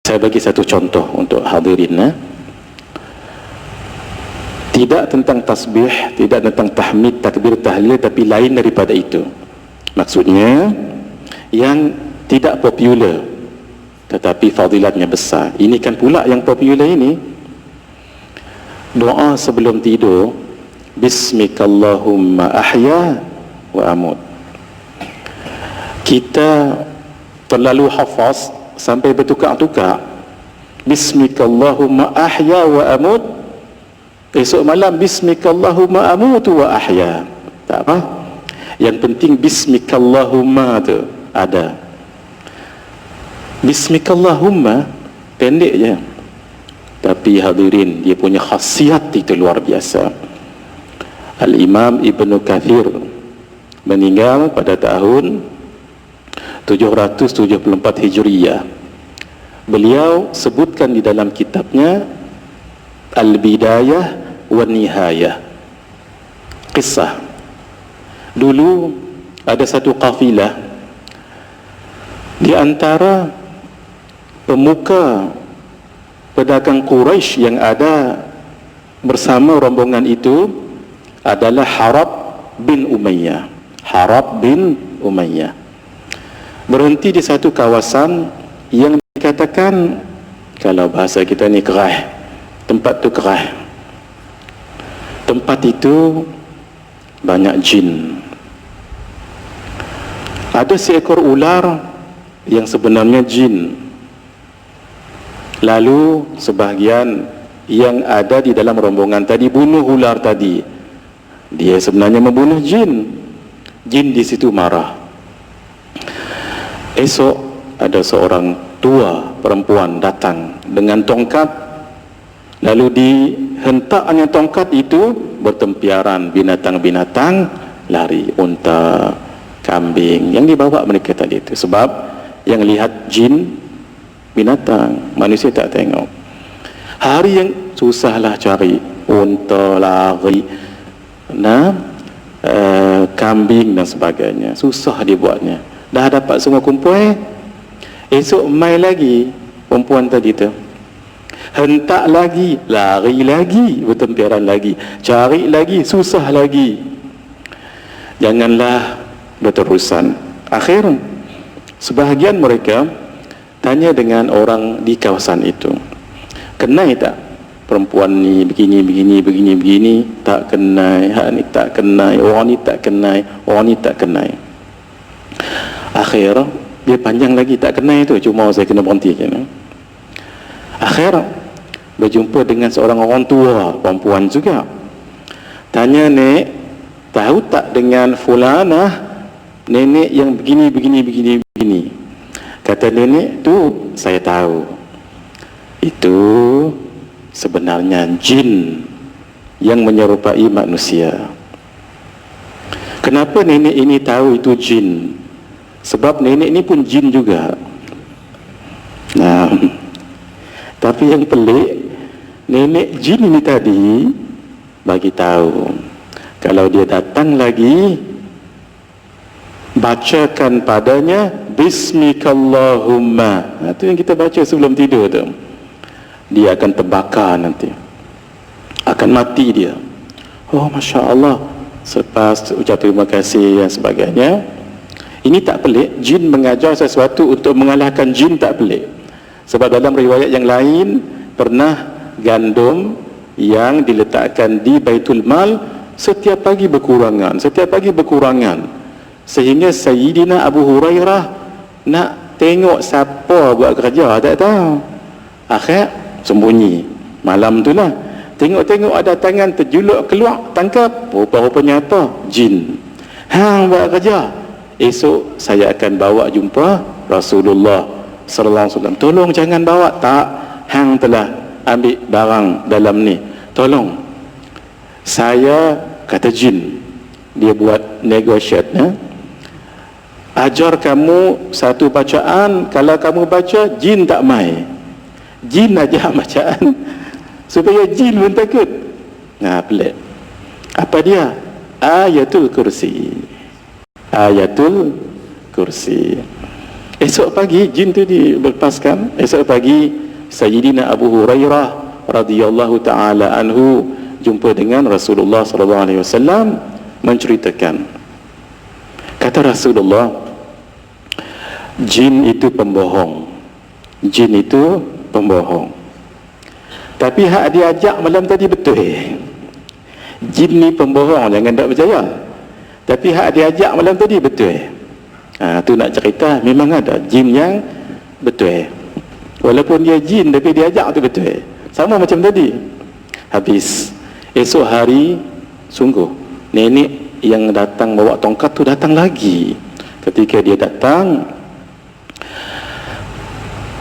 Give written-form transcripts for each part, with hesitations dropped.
Saya bagi satu contoh untuk hadirin. Tidak tentang tasbih, tidak tentang tahmid, takbir, tahlil, tapi lain daripada itu. Maksudnya yang tidak popular tetapi fadilatnya besar. Ini kan pula yang popular ini. Doa sebelum tidur, Bismikallahumma ahya wa amut. Kita terlalu hafaz sampai bertukar-tukar. Bismikallahumma ahya wa amut. Esok malam Bismikallahumma amutu wa ahya. Tak apa. Yang penting Bismikallahumma tu ada. Bismikallahumma pendek je, tapi hadirin, dia punya khasiat itu luar biasa. Al-Imam Ibn Kathir meninggal pada tahun 774 Hijriyah. Beliau sebutkan di dalam kitabnya Al-Bidayah wa Nihayah, kisah. Dulu ada satu kafilah di antara pemuka pedagang Quraisy yang ada bersama rombongan itu adalah Harab bin Umayyah. Harab bin Umayyah berhenti di satu kawasan yang dikatakan, kalau bahasa kita ni, kerah. Tempat tu kerah. Tempat itu banyak jin. Ada seekor ular yang sebenarnya jin. Lalu sebahagian yang ada di dalam rombongan tadi bunuh ular tadi. Dia sebenarnya membunuh jin. Jin di situ marah. Esok ada seorang tua perempuan datang dengan tongkat. Lalu dihentaknya tongkat itu, bertempiaran binatang-binatang, lari, unta, kambing yang dibawa mereka tadi itu. Sebab yang lihat jin binatang, manusia tak tengok. Hari yang susahlah cari unta, lari, kambing dan sebagainya, susah dibuatnya. Dah dapat semua kumpul, esok mai lagi perempuan tadi tu, hentak lagi, lari lagi, bertempiaran lagi, cari lagi, susah lagi. Janganlah berterusan. Akhir sebahagian mereka tanya dengan orang di kawasan itu, kenai tak perempuan ni begini, tak kenai, hak ni tak kenai, orang ni tak kenai, orang ni tak kenai. Akhir dia panjang lagi tak kenai tu, cuma saya kena berhenti je. Akhir berjumpa dengan seorang orang tua perempuan juga. Tanya, nek, tahu tak dengan fulanah, nenek yang begini. Kata nenek tu, saya tahu. Itu sebenarnya jin yang menyerupai manusia. Kenapa nenek ini tahu itu jin? Sebab nenek ini pun jin juga. Nah, tapi yang pelik, nenek jin ini tadi bagi tahu, kalau dia datang lagi, bacakan padanya Bismikallahumma. Itu yang kita baca sebelum tidur tu. Dia akan terbakar nanti, akan mati dia. Oh, Masya Allah. Selepas ucap terima kasih dan sebagainya. Ini tak pelik. Jin mengajar sesuatu untuk mengalahkan jin, tak pelik. Sebab dalam riwayat yang lain, pernah gandum yang diletakkan di Baitul Mal setiap pagi berkurangan, sehingga Sayyidina Abu Hurairah nak tengok siapa buat kerja, tak tahu. Akhir sembunyi. Malam tu lah, tengok ada tangan terjuluk keluar, tangkap. Rupa-rupanya apa? Jin. Hang buat kerja. Esok saya akan bawa jumpa Rasulullah sallallahu alaihi wasallam. Tolong jangan bawa. Tak, hang telah ambil barang dalam ni. Tolong. Saya, kata jin, dia buat negotiate, ajar kamu satu bacaan, kalau kamu baca, jin tak mai. Jin ajar bacaan supaya jin pun takut. Nah, pelik. Apa dia? Ayatul Kursi. Ayatul Kursi. Esok pagi jin tu dilepaskan. Esok pagi Sayyidina Abu Hurairah radhiyallahu taala anhu jumpa dengan Rasulullah sallallahu alaihi wasallam, menceritakan, kata Rasulullah, jin itu pembohong. Jin itu pembohong. Tapi hak diajak malam tadi betul. Jin ni pembohong, jangan tak percaya. Tapi hak diajak malam tadi betul. Tu nak cerita, memang ada jin yang betul. Walaupun dia jin tapi diajak tu betul. Sama macam tadi. Habis esok hari, sungguh nenek yang datang bawa tongkat tu datang lagi. Ketika dia datang,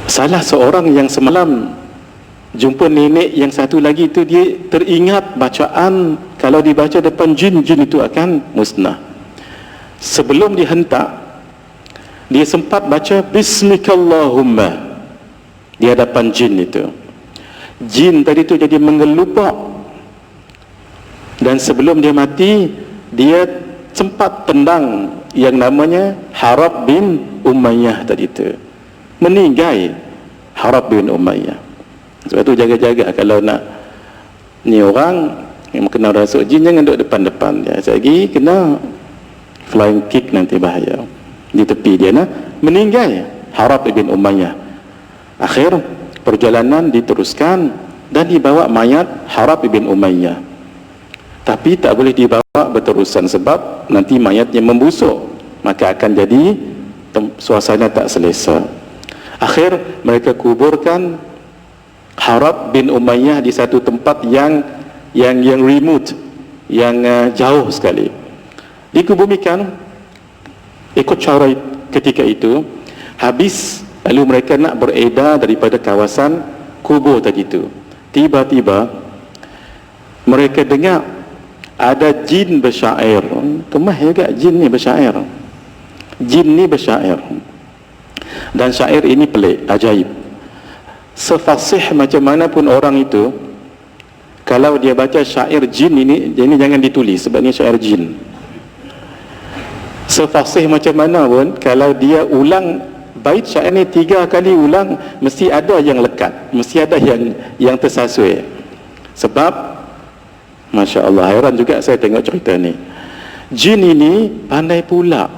salah seorang yang semalam jumpa nenek yang satu lagi tu, dia teringat bacaan kalau dibaca depan jin, jin itu akan musnah. Sebelum dihentak, dia sempat baca Bismikallahumma di hadapan jin itu. Jin tadi tu jadi mengelupak, dan sebelum dia mati, dia sempat tendang yang namanya Harab bin Umayyah tadi tu. Meninggal Harab bin Umayyah. Sebab tu jaga-jaga kalau nak ni orang yang kena rasuk jin, jangan duduk depan-depan dia. Lagi kena flying kick, nanti bahaya. Di tepi dia meninggal Harab bin Umayyah. Akhir perjalanan diteruskan dan dibawa mayat Harab bin Umayyah. Tapi tak boleh dibawa berterusan sebab nanti mayatnya membusuk, maka akan jadi suasana tak selesa. Akhir mereka kuburkan Harab bin Umayyah di satu tempat yang remote, yang jauh sekali. Dikubumikan ikut cara ketika itu. Habis, lalu mereka nak beredar daripada kawasan kubur tadi itu. Tiba-tiba mereka dengar ada jin bersyair. Kemah juga jin ni bersyair. Jin ni bersyair. Dan syair ini pelik, ajaib. Sefasih macam mana pun orang itu, kalau dia baca syair jin ini jangan ditulis sebab ni syair jin. Sefasih macam mana pun, kalau dia ulang bait syair ni 3 kali ulang, mesti ada yang lekat, mesti ada yang tersasul. Sebab Masya Allah, hairan juga saya tengok cerita ni. Jin ini pandai pula.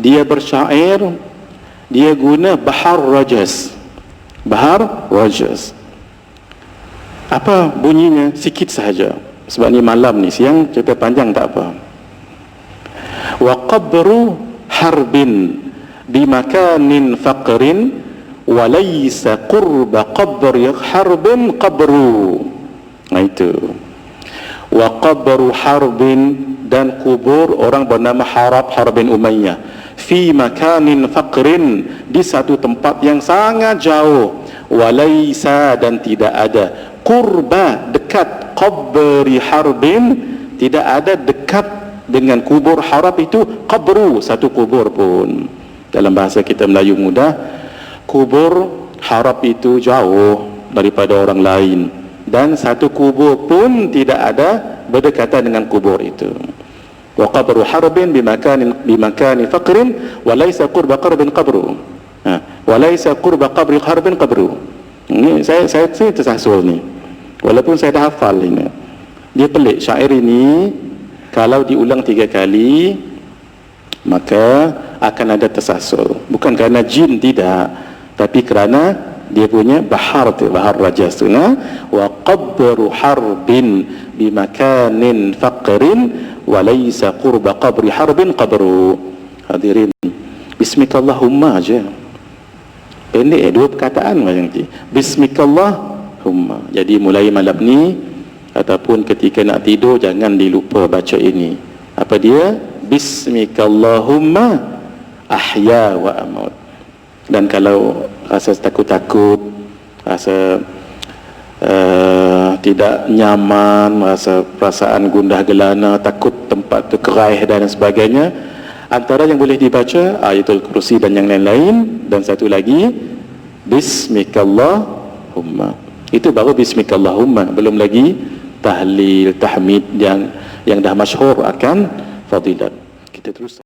Dia bersyair, dia guna bahar rajas. Bahar rajas. Apa bunyinya? Sikit sahaja. Sebab ni malam ni, siang cerita panjang tak apa. Wa qabru harbin bimakanin faqrin wa laysa qurba qabri harbin qabru. Nah itu. Wa qabru harbin, dan kubur orang bernama Harab bin Umayyah, fi makanin faqrin, di satu tempat yang sangat jauh, wa laysa, dan tidak ada, qurba, dekat, qabri harbin, tidak ada dekat dengan kubur Harab itu, qabru, satu kubur pun. Dalam bahasa kita Melayu mudah, kubur Harab itu jauh daripada orang lain, dan satu kubur pun tidak ada berdekatan dengan kubur itu. Wa qabru harbin bimakanin faqrin wa laysa qurba qarbin qabru. Wa laysa qurba qabri harbin qabru. Ini saya tersasul ni. Walaupun saya dah hafal ini. Dia pelik syair ini. Kalau diulang 3 kali, maka akan ada tersasul. Bukan kerana jin, tidak, tapi kerana dia punya bahar tu, bahar rajas tu. Wa qabru harbin bimakanin faqrin wa laysa qurba qabri harbin qabru. Hadirin, Bismikallahumma aja. Pendek 2 perkataan macam ni. Bismikallahumma. Jadi mulai malam ni ataupun ketika nak tidur, jangan dilupa baca ini. Apa dia? Bismikallahumma ahya wa amut. Dan kalau rasa takut-takut, rasa tidak nyaman, rasa perasaan gundah gelana, takut tempat tu keraih dan sebagainya, antara yang boleh dibaca Ayatul Kursi dan yang lain-lain, dan satu lagi Bismikallahumma. Itu baru Bismikallahumma, belum lagi tahlil, tahmid yang dah masyhur akan fadilat. Kita terus